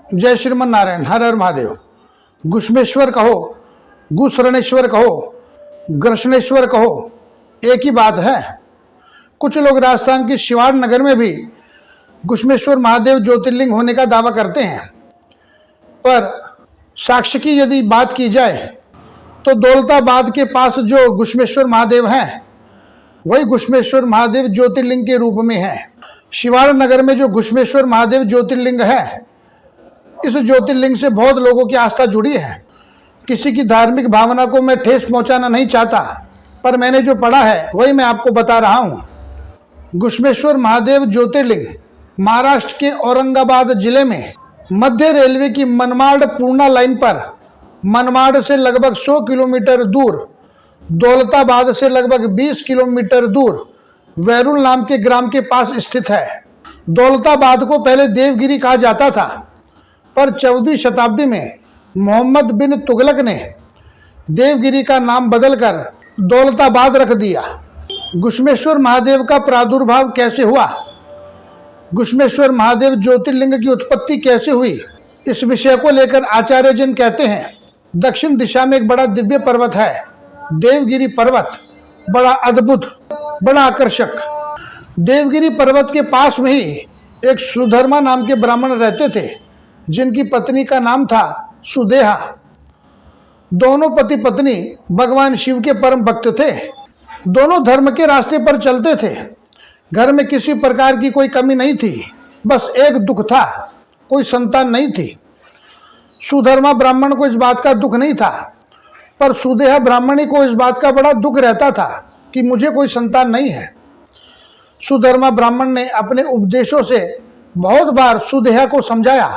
जय श्रीमन नारायण, हर हर महादेव। गुष्मेश्वर कहो, गुसरणेश्वर कहो, ग्रसनेश्वर कहो, एक ही बात है। कुछ लोग राजस्थान के शिवाड़ नगर में भी गुष्मेश्वर महादेव ज्योतिर्लिंग होने का दावा करते हैं, पर साक्ष्य की यदि बात की जाए तो दौलताबाद के पास जो गुष्मेश्वर महादेव हैं वही गुष्मेश्वर महादेव ज्योतिर्लिंग के रूप में है। शिवाड़ नगर में जो गुष्मेश्वर महादेव ज्योतिर्लिंग है, इस ज्योतिर्लिंग से बहुत लोगों की आस्था जुड़ी है। किसी की धार्मिक भावना को मैं ठेस पहुंचाना नहीं चाहता, पर मैंने जो पढ़ा है वही मैं आपको बता रहा हूं। गुष्मेश्वर महादेव ज्योतिर्लिंग महाराष्ट्र के औरंगाबाद जिले में मध्य रेलवे की मनमाड़ पूर्णा लाइन पर मनमाड़ से लगभग 100 किलोमीटर दूर, दौलताबाद से लगभग 20 किलोमीटर दूर वैरुल नाम के ग्राम के पास स्थित है। दौलताबाद को पहले देवगिरी कहा जाता था, पर 14वीं शताब्दी में मोहम्मद बिन तुगलक ने देवगिरी का नाम बदलकर दौलताबाद रख दिया। गुष्मेश्वर महादेव का प्रादुर्भाव कैसे हुआ, गुष्मेश्वर महादेव ज्योतिर्लिंग की उत्पत्ति कैसे हुई, इस विषय को लेकर आचार्य जन कहते हैं, दक्षिण दिशा में एक बड़ा दिव्य पर्वत है, देवगिरी पर्वत। बड़ा अद्भुत, बड़ा आकर्षक। देवगिरी पर्वत के पास में ही एक सुधर्मा नाम के ब्राह्मण रहते थे, जिनकी पत्नी का नाम था सुदेहा। दोनों पति पत्नी भगवान शिव के परम भक्त थे। दोनों धर्म के रास्ते पर चलते थे। घर में किसी प्रकार की कोई कमी नहीं थी, बस एक दुख था, कोई संतान नहीं थी। सुधर्मा ब्राह्मण को इस बात का दुख नहीं था, पर सुदेहा ब्राह्मणी को इस बात का बड़ा दुख रहता था कि मुझे कोई संतान नहीं है। सुधर्मा ब्राह्मण ने अपने उपदेशों से बहुत बार सुदेहा को समझाया,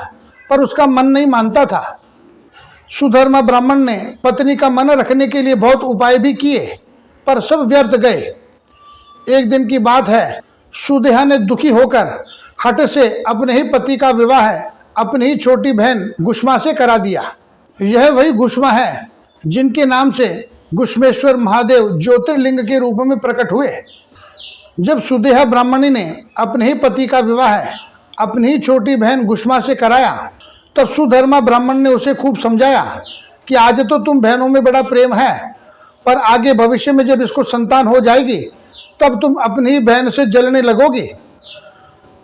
पर उसका मन नहीं मानता था। सुधर्मा ब्राह्मण ने पत्नी का मन रखने के लिए बहुत उपाय भी किए, पर सब व्यर्थ गए। एक दिन की बात है, सुदेहा ने दुखी होकर हठ से अपने ही पति का विवाह अपनी ही छोटी बहन गुष्मा से करा दिया। यह वही गुष्मा है जिनके नाम से गुष्मेश्वर महादेव ज्योतिर्लिंग के रूप में प्रकट हुए। जब सुदेहा ब्राह्मणी ने अपने ही पति का विवाह अपनी ही छोटी बहन गुष्मा से कराया, तब सुधर्मा ब्राह्मण ने उसे खूब समझाया कि आज तो तुम बहनों में बड़ा प्रेम है, पर आगे भविष्य में जब इसको संतान हो जाएगी तब तुम अपनी ही बहन से जलने लगोगी।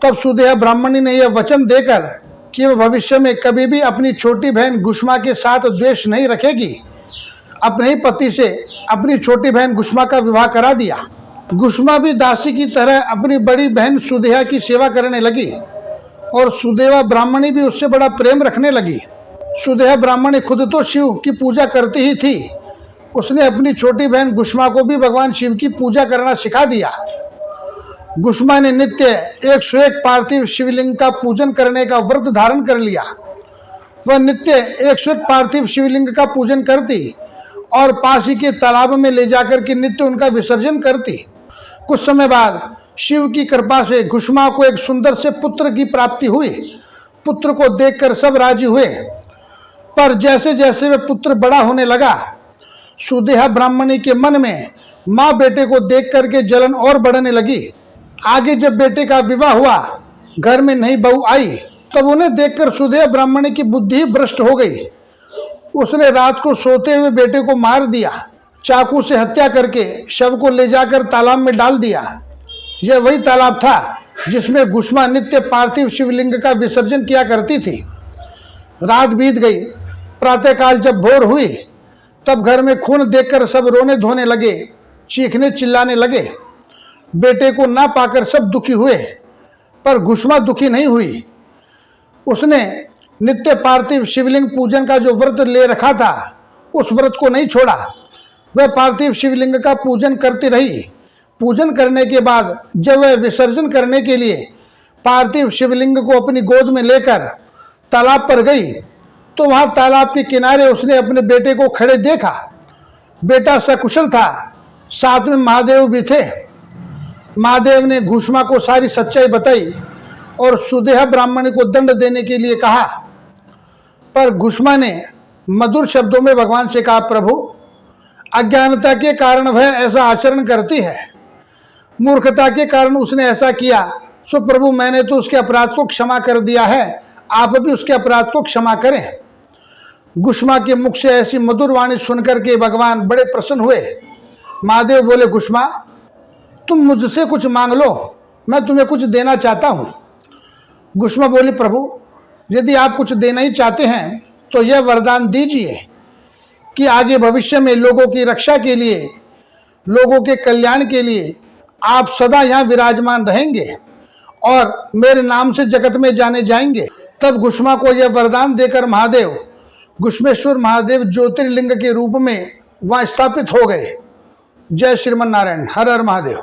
तब सुदेहा ब्राह्मणी ने यह वचन देकर कि वह भविष्य में कभी भी अपनी छोटी बहन गुष्मा के साथ द्वेष नहीं रखेगी, अपने ही पति से अपनी छोटी बहन गुष्मा का विवाह करा दिया। गुष्मा भी दासी की तरह अपनी बड़ी बहन सुदेहा की सेवा करने लगी और सुदेहा ब्राह्मणी भी उससे बड़ा प्रेम रखने लगी। सुदेहा ब्राह्मणी खुद तो शिव की पूजा करती ही थी, उसने अपनी छोटी बहन गुष्मा को भी भगवान शिव की पूजा करना सिखा दिया। गुष्मा ने नित्य 101 पार्थिव शिवलिंग का पूजन करने का व्रत धारण कर लिया। वह नित्य 101 पार्थिव शिवलिंग का पूजन करती और पास ही के तालाब में ले जाकर के नित्य उनका विसर्जन करती। कुछ समय बाद शिव की कृपा से गुष्मा को एक सुंदर से पुत्र की प्राप्ति हुई। पुत्र को देखकर सब राजी हुए, पर जैसे जैसे वह पुत्र बड़ा होने लगा, सुदेहा ब्राह्मणी के मन में माँ बेटे को देख करके जलन और बढ़ने लगी। आगे जब बेटे का विवाह हुआ, घर में नई बहू आई, तब उन्हें देखकर सुदेहा ब्राह्मणी की बुद्धि भ्रष्ट हो गई। उसने रात को सोते हुए बेटे को मार दिया, चाकू से हत्या करके शव को ले जाकर तालाब में डाल दिया। यह वही तालाब था जिसमें गुष्मा नित्य पार्थिव शिवलिंग का विसर्जन किया करती थी। रात बीत गई। प्रातःकाल जब भोर हुई, तब घर में खून देखकर सब रोने धोने लगे, चीखने चिल्लाने लगे। बेटे को ना पाकर सब दुखी हुए, पर गुष्मा दुखी नहीं हुई। उसने नित्य पार्थिव शिवलिंग पूजन का जो व्रत ले रखा था, उस व्रत को नहीं छोड़ा। वह पार्थिव शिवलिंग का पूजन करती रही। पूजन करने के बाद जब वह विसर्जन करने के लिए पार्थिव शिवलिंग को अपनी गोद में लेकर तालाब पर गई, तो वहां तालाब के किनारे उसने अपने बेटे को खड़े देखा। बेटा सकुशल था, साथ में महादेव भी थे। महादेव ने गुष्मा को सारी सच्चाई बताई और सुदेहा ब्राह्मणी को दंड देने के लिए कहा, पर गुष्मा ने मधुर शब्दों में भगवान से कहा, प्रभु, अज्ञानता के कारण वह ऐसा आचरण करती है, मूर्खता के कारण उसने ऐसा किया, सो प्रभु मैंने तो उसके अपराध को क्षमा कर दिया है, आप भी उसके अपराध को क्षमा करें। गुष्मा के मुख से ऐसी मधुर वाणी सुनकर के भगवान बड़े प्रसन्न हुए। महादेव बोले, गुष्मा तुम मुझसे कुछ मांग लो, मैं तुम्हें कुछ देना चाहता हूँ। गुष्मा बोली, प्रभु यदि आप कुछ देना ही चाहते हैं तो यह वरदान दीजिए कि आगे भविष्य में लोगों की रक्षा के लिए, लोगों के कल्याण के लिए आप सदा यहाँ विराजमान रहेंगे और मेरे नाम से जगत में जाने जाएंगे। तब गुष्मा को यह वरदान देकर महादेव, गुष्मेश्वर महादेव ज्योतिर्लिंग के रूप में वहां स्थापित हो गए। जय श्रीमन नारायण। हर हर महादेव।